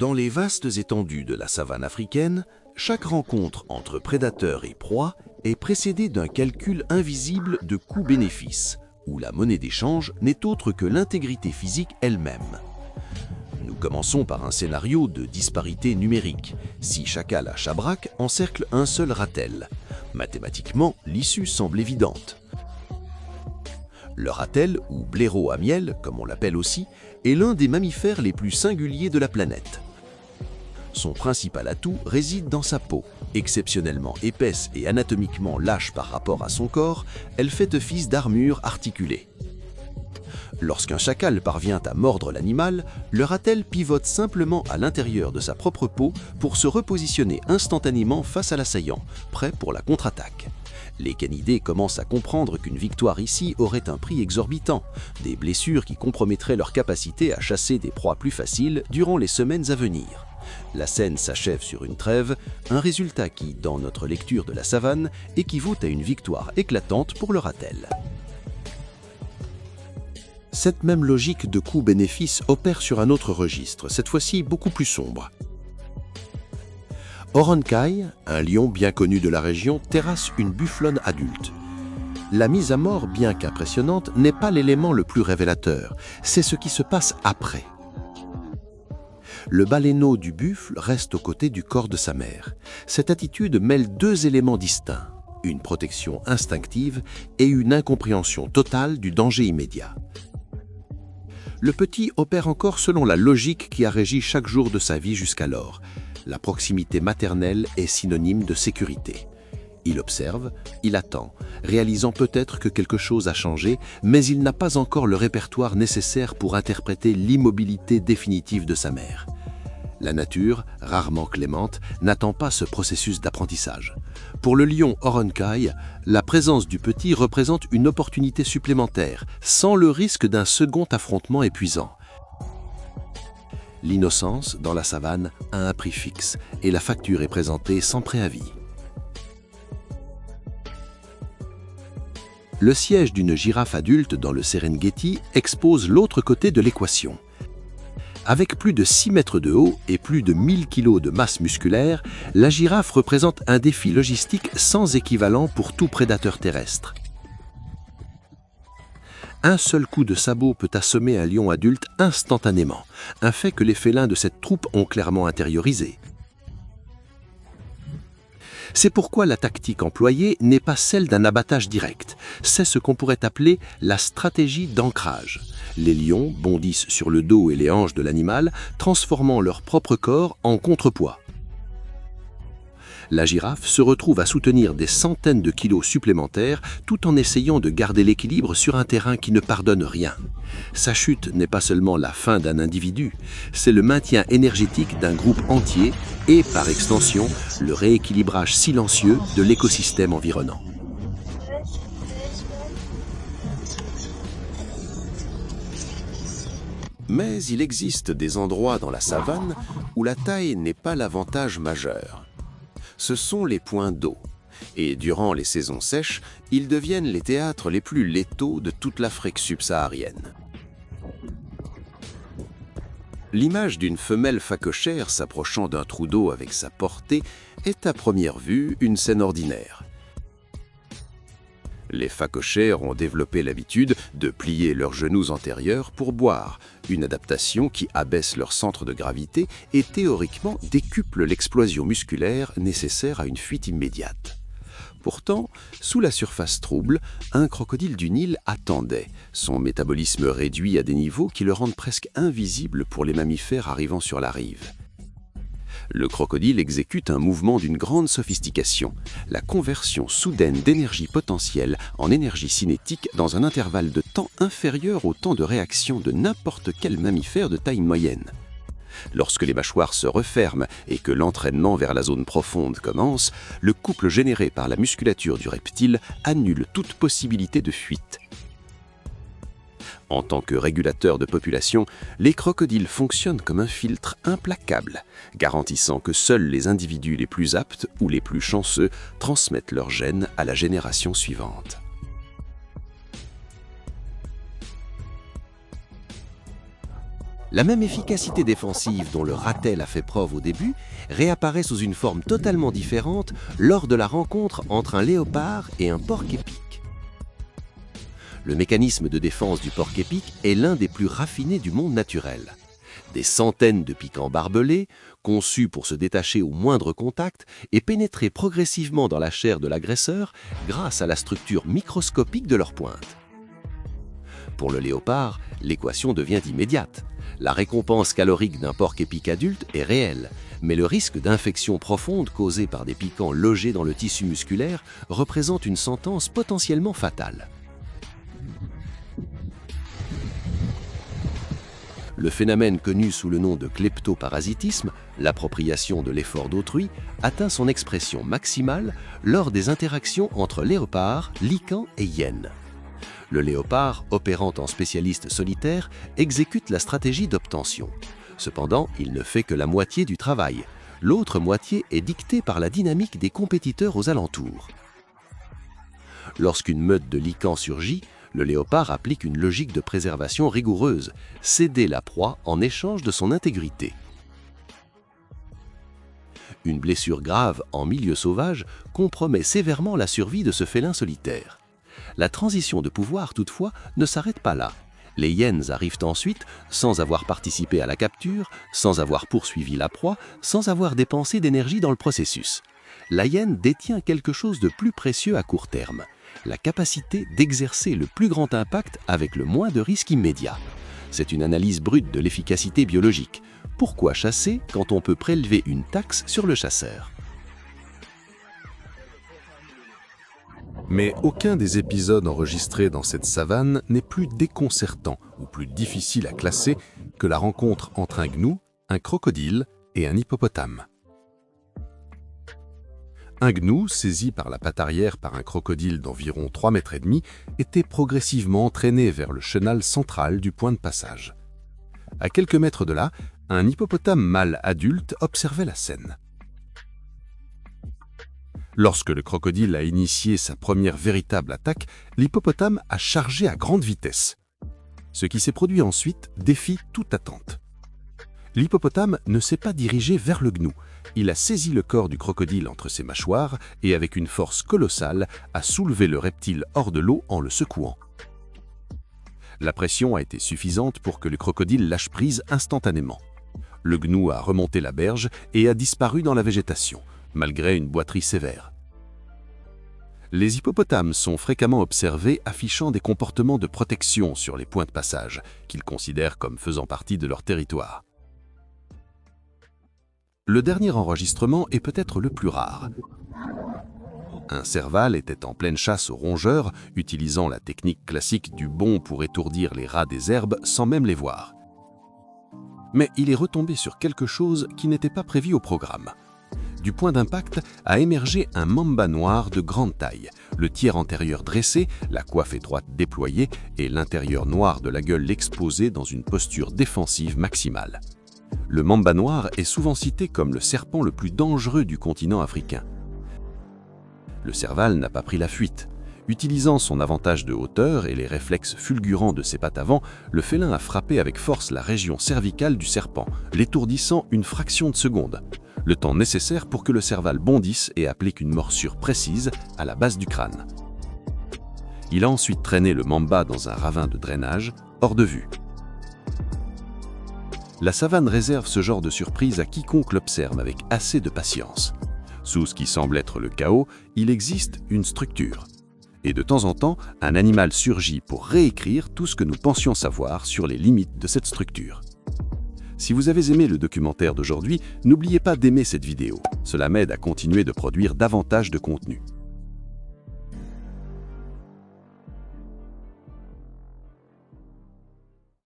Dans les vastes étendues de la savane africaine, chaque rencontre entre prédateurs et proie est précédée d'un calcul invisible de coût-bénéfice, où la monnaie d'échange n'est autre que l'intégrité physique elle-même. Nous commençons par un scénario de disparité numérique. Si chacal à Chabrac encercle un seul ratel, mathématiquement, l'issue semble évidente. Le ratel, ou blaireau à miel, comme on l'appelle aussi, est l'un des mammifères les plus singuliers de la planète. Son principal atout réside dans sa peau. Exceptionnellement épaisse et anatomiquement lâche par rapport à son corps, elle fait office d'armure articulée. Lorsqu'un chacal parvient à mordre l'animal, le ratel pivote simplement à l'intérieur de sa propre peau pour se repositionner instantanément face à l'assaillant, prêt pour la contre-attaque. Les canidés commencent à comprendre qu'une victoire ici aurait un prix exorbitant, des blessures qui compromettraient leur capacité à chasser des proies plus faciles durant les semaines à venir. La scène s'achève sur une trêve, un résultat qui, dans notre lecture de la savane, équivaut à une victoire éclatante pour le ratel. Cette même logique de coût-bénéfice opère sur un autre registre, cette fois-ci beaucoup plus sombre. Oroncai, un lion bien connu de la région, terrasse une bufflonne adulte. La mise à mort, bien qu'impressionnante, n'est pas l'élément le plus révélateur, c'est ce qui se passe après. Le baleineau du buffle reste aux côtés du corps de sa mère. Cette attitude mêle deux éléments distincts, une protection instinctive et une incompréhension totale du danger immédiat. Le petit opère encore selon la logique qui a régi chaque jour de sa vie jusqu'alors. La proximité maternelle est synonyme de sécurité. Il observe, il attend, réalisant peut-être que quelque chose a changé, mais il n'a pas encore le répertoire nécessaire pour interpréter l'immobilité définitive de sa mère. La nature, rarement clémente, n'attend pas ce processus d'apprentissage. Pour le lion Oroncai, la présence du petit représente une opportunité supplémentaire, sans le risque d'un second affrontement épuisant. L'innocence, dans la savane, a un prix fixe et la facture est présentée sans préavis. Le siège d'une girafe adulte dans le Serengeti expose l'autre côté de l'équation. Avec plus de 6 mètres de haut et plus de 1000 kg de masse musculaire, la girafe représente un défi logistique sans équivalent pour tout prédateur terrestre. Un seul coup de sabot peut assommer un lion adulte instantanément, un fait que les félins de cette troupe ont clairement intériorisé. C'est pourquoi la tactique employée n'est pas celle d'un abattage direct, c'est ce qu'on pourrait appeler la stratégie d'ancrage. Les lions bondissent sur le dos et les hanches de l'animal, transformant leur propre corps en contrepoids. La girafe se retrouve à soutenir des centaines de kilos supplémentaires tout en essayant de garder l'équilibre sur un terrain qui ne pardonne rien. Sa chute n'est pas seulement la fin d'un individu, c'est le maintien énergétique d'un groupe entier et, par extension, le rééquilibrage silencieux de l'écosystème environnant. Mais il existe des endroits dans la savane où la taille n'est pas l'avantage majeur. Ce sont les points d'eau, et durant les saisons sèches, ils deviennent les théâtres les plus létaux de toute l'Afrique subsaharienne. L'image d'une femelle phacochère s'approchant d'un trou d'eau avec sa portée est à première vue une scène ordinaire. Les phacochères ont développé l'habitude de plier leurs genoux antérieurs pour boire, une adaptation qui abaisse leur centre de gravité et théoriquement décuple l'explosion musculaire nécessaire à une fuite immédiate. Pourtant, sous la surface trouble, un crocodile du Nil attendait, son métabolisme réduit à des niveaux qui le rendent presque invisible pour les mammifères arrivant sur la rive. Le crocodile exécute un mouvement d'une grande sophistication, la conversion soudaine d'énergie potentielle en énergie cinétique dans un intervalle de temps inférieur au temps de réaction de n'importe quel mammifère de taille moyenne. Lorsque les mâchoires se referment et que l'entraînement vers la zone profonde commence, le couple généré par la musculature du reptile annule toute possibilité de fuite. En tant que régulateurs de population, les crocodiles fonctionnent comme un filtre implacable, garantissant que seuls les individus les plus aptes ou les plus chanceux transmettent leurs gènes à la génération suivante. La même efficacité défensive dont le ratel a fait preuve au début réapparaît sous une forme totalement différente lors de la rencontre entre un léopard et un porc-épic. Le mécanisme de défense du porc-épic est l'un des plus raffinés du monde naturel. Des centaines de piquants barbelés, conçus pour se détacher au moindre contact et pénétrer progressivement dans la chair de l'agresseur grâce à la structure microscopique de leur pointe. Pour le léopard, l'équation devient immédiate. La récompense calorique d'un porc-épic adulte est réelle, mais le risque d'infection profonde causée par des piquants logés dans le tissu musculaire représente une sentence potentiellement fatale. Le phénomène connu sous le nom de kleptoparasitisme, l'appropriation de l'effort d'autrui, atteint son expression maximale lors des interactions entre léopards, licans et hyènes. Le léopard, opérant en spécialiste solitaire, exécute la stratégie d'obtention. Cependant, il ne fait que la moitié du travail. L'autre moitié est dictée par la dynamique des compétiteurs aux alentours. Lorsqu'une meute de licans surgit, le léopard applique une logique de préservation rigoureuse, céder la proie en échange de son intégrité. Une blessure grave en milieu sauvage compromet sévèrement la survie de ce félin solitaire. La transition de pouvoir, toutefois, ne s'arrête pas là. Les hyènes arrivent ensuite, sans avoir participé à la capture, sans avoir poursuivi la proie, sans avoir dépensé d'énergie dans le processus. La hyène détient quelque chose de plus précieux à court terme, la capacité d'exercer le plus grand impact avec le moins de risques immédiats. C'est une analyse brute de l'efficacité biologique. Pourquoi chasser quand on peut prélever une taxe sur le chasseur ? Mais aucun des épisodes enregistrés dans cette savane n'est plus déconcertant ou plus difficile à classer que la rencontre entre un gnou, un crocodile et un hippopotame. Un gnou, saisi par la patte arrière par un crocodile d'environ 3,5 mètres, était progressivement entraîné vers le chenal central du point de passage. À quelques mètres de là, un hippopotame mâle adulte observait la scène. Lorsque le crocodile a initié sa première véritable attaque, l'hippopotame a chargé à grande vitesse. Ce qui s'est produit ensuite défie toute attente. L'hippopotame ne s'est pas dirigé vers le gnou. Il a saisi le corps du crocodile entre ses mâchoires et avec une force colossale a soulevé le reptile hors de l'eau en le secouant. La pression a été suffisante pour que le crocodile lâche prise instantanément. Le gnou a remonté la berge et a disparu dans la végétation, malgré une boiterie sévère. Les hippopotames sont fréquemment observés affichant des comportements de protection sur les points de passage, qu'ils considèrent comme faisant partie de leur territoire. Le dernier enregistrement est peut-être le plus rare. Un serval était en pleine chasse aux rongeurs, utilisant la technique classique du bond pour étourdir les rats des herbes sans même les voir. Mais il est retombé sur quelque chose qui n'était pas prévu au programme. Du point d'impact a émergé un mamba noir de grande taille, le tiers antérieur dressé, la coiffe étroite déployée et l'intérieur noir de la gueule exposé dans une posture défensive maximale. Le mamba noir est souvent cité comme le serpent le plus dangereux du continent africain. Le serval n'a pas pris la fuite. Utilisant son avantage de hauteur et les réflexes fulgurants de ses pattes avant, le félin a frappé avec force la région cervicale du serpent, l'étourdissant une fraction de seconde, le temps nécessaire pour que le serval bondisse et applique une morsure précise à la base du crâne. Il a ensuite traîné le mamba dans un ravin de drainage, hors de vue. La savane réserve ce genre de surprise à quiconque l'observe avec assez de patience. Sous ce qui semble être le chaos, il existe une structure. Et de temps en temps, un animal surgit pour réécrire tout ce que nous pensions savoir sur les limites de cette structure. Si vous avez aimé le documentaire d'aujourd'hui, n'oubliez pas d'aimer cette vidéo. Cela m'aide à continuer de produire davantage de contenu.